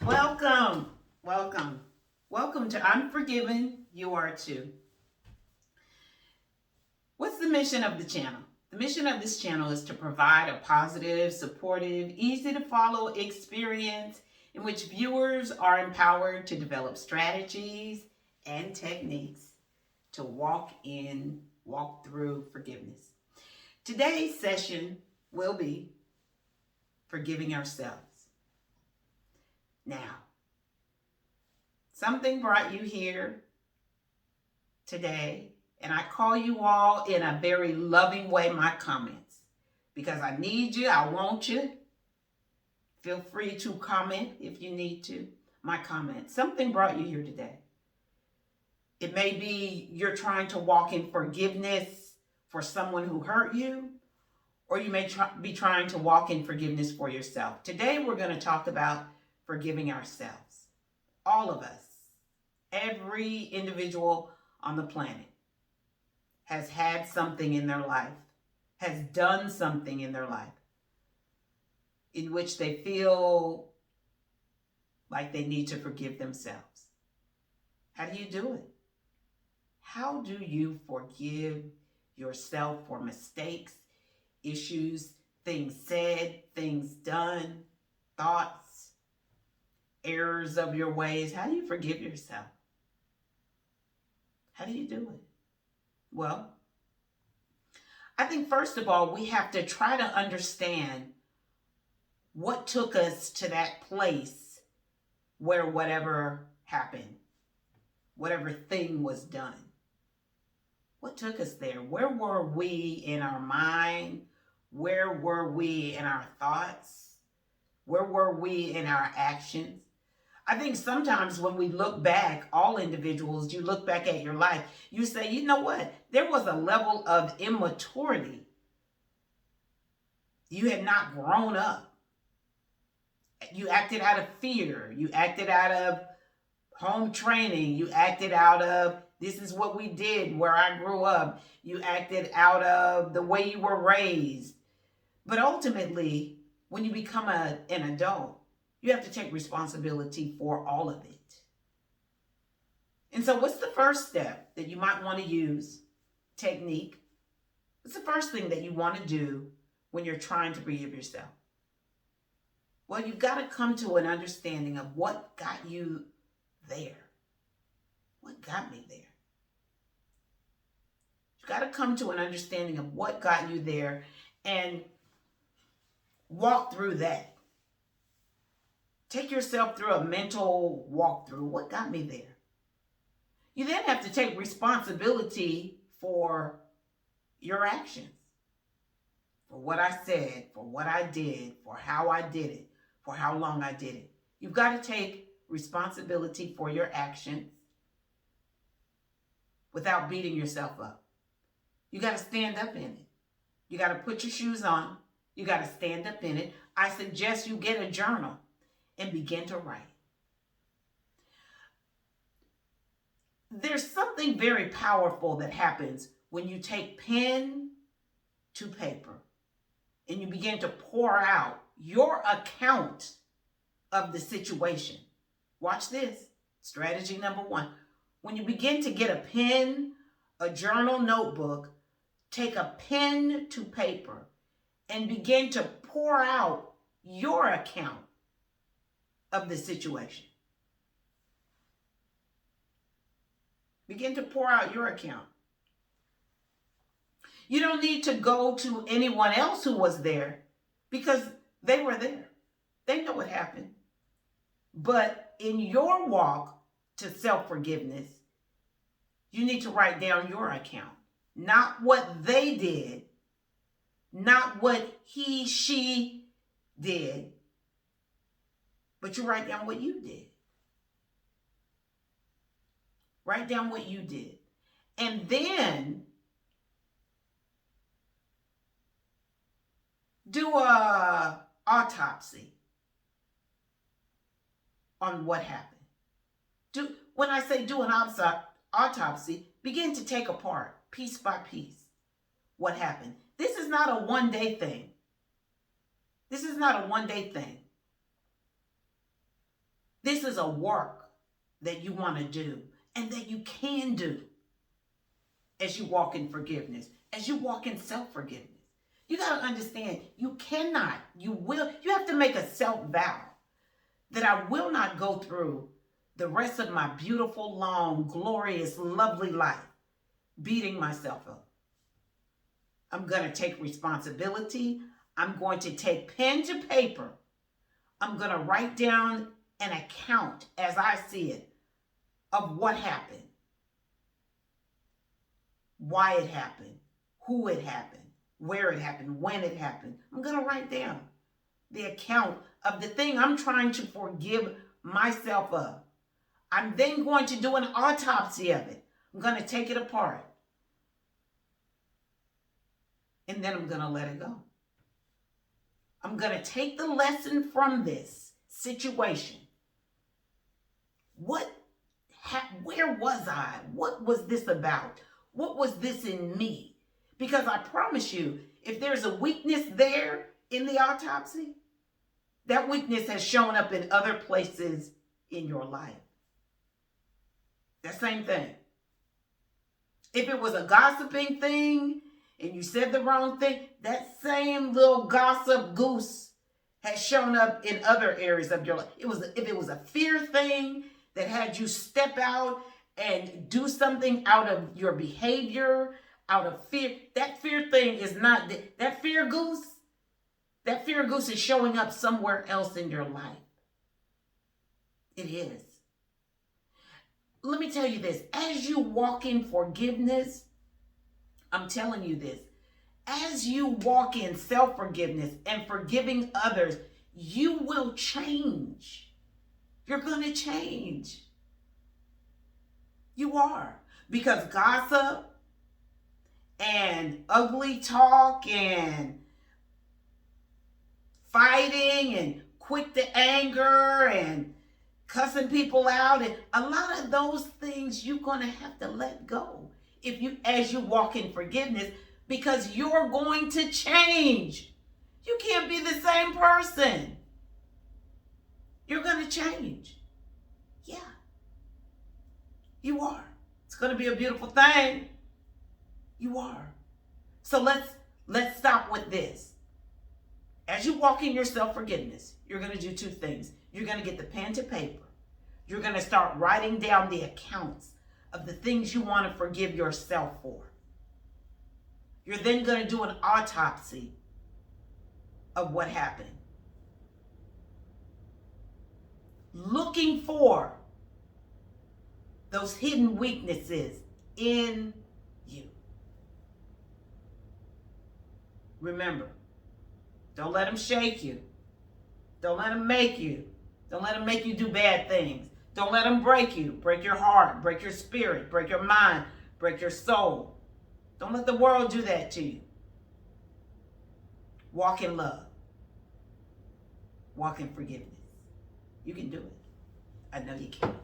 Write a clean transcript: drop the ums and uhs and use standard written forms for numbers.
Welcome, welcome, welcome to Unforgiven, You Are Too. What's the mission of the channel? The mission of this channel is to provide a positive, supportive, easy to follow experience in which viewers are empowered to develop strategies and techniques to walk through forgiveness. Today's session will be forgiving ourselves. Now, something brought you here today, and I call you all in a very loving way my comments because I need you, I want you. Feel free to comment if you need to. My comments. Something brought you here today. It may be you're trying to walk in forgiveness for someone who hurt you, or you may be trying to walk in forgiveness for yourself. Today we're going to talk about forgiving ourselves. All of us, every individual on the planet has had something in their life, has done something in their life in which they feel like they need to forgive themselves. How do you do it? How do you forgive yourself for mistakes, issues, things said, things done, thoughts, errors of your ways? How do you forgive yourself? How do you do it? Well, I think first of all, we have to try to understand what took us to that place where whatever happened, whatever thing was done. What took us there? Where were we in our mind? Where were we in our thoughts? Where were we in our actions? I think sometimes when we look back, all individuals, you look back at your life, you say, you know what? There was a level of immaturity. You had not grown up. You acted out of fear. You acted out of home training. You acted out of, this is what we did where I grew up. You acted out of the way you were raised. But ultimately, when you become an adult, you have to take responsibility for all of it. And so what's the first step that you might want to use? Technique. What's the first thing that you want to do when you're trying to forgive yourself? Well, you've got to come to an understanding of what got you there. What got me there? You've got to come to an understanding of what got you there and walk through that. Take yourself through a mental walkthrough. What got me there? You then have to take responsibility for your actions, for what I said, for what I did, for how I did it, for how long I did it. You've got to take responsibility for your actions without beating yourself up. You got to stand up in it. You got to put your shoes on. You got to stand up in it. I suggest you get a journal and begin to write. There's something very powerful that happens when you take pen to paper and you begin to pour out your account of the situation. Watch this. Strategy number one. When you begin to get a pen, a journal, notebook, take a pen to paper and begin to pour out your account of the situation. Begin to pour out your account. You don't need to go to anyone else who was there because they were there. They know what happened. But in your walk to self-forgiveness, you need to write down your account. Not what they did, not what he, she did, but you write down what you did. Write down what you did. And then do a autopsy on what happened. When I say do an autopsy, begin to take apart piece by piece what happened. This is not a one-day thing. This is not a one-day thing. This is a work that you want to do and that you can do as you walk in forgiveness, as you walk in self-forgiveness. You got to understand, you have to make a self-vow that I will not go through the rest of my beautiful, long, glorious, lovely life beating myself up. I'm going to take responsibility. I'm going to take pen to paper. I'm going to write down an account as I see it of what happened, why it happened, who it happened, where it happened, when it happened. I'm going to write down the account of the thing I'm trying to forgive myself of. I'm then going to do an autopsy of it. I'm going to take it apart. And then I'm going to let it go. I'm going to take the lesson from this situation. Where was I? What was this about? What was this in me? Because I promise you, if there's a weakness there in the autopsy, that weakness has shown up in other places in your life. That same thing. If it was a gossiping thing and you said the wrong thing, that same little gossip goose has shown up in other areas of your life. If it was a fear thing that had you step out and do something out of your behavior, out of fear, that fear thing is not, that fear goose is showing up somewhere else in your life. It is. Let me tell you this, as you walk in forgiveness, I'm telling you this, as you walk in self-forgiveness and forgiving others, you will change. You're going to change. You are. Because gossip and ugly talk and fighting and quick to anger and cussing people out, and a lot of those things you're going to have to let go as you walk in forgiveness, because you're going to change. You can't be the same person. You're going to change. Yeah. You are. It's going to be a beautiful thing. You are. So let's stop with this. As you walk in your self-forgiveness, you're going to do two things. You're going to get the pen to paper. You're going to start writing down the accounts of the things you want to forgive yourself for. You're then going to do an autopsy of what happened. Looking for those hidden weaknesses in you. Remember, don't let them shake you. Don't let them make you. Don't let them make you do bad things. Don't let them break you. Break your heart, break your spirit, break your mind, break your soul. Don't let the world do that to you. Walk in love. Walk in forgiveness. You can do it. I know you can.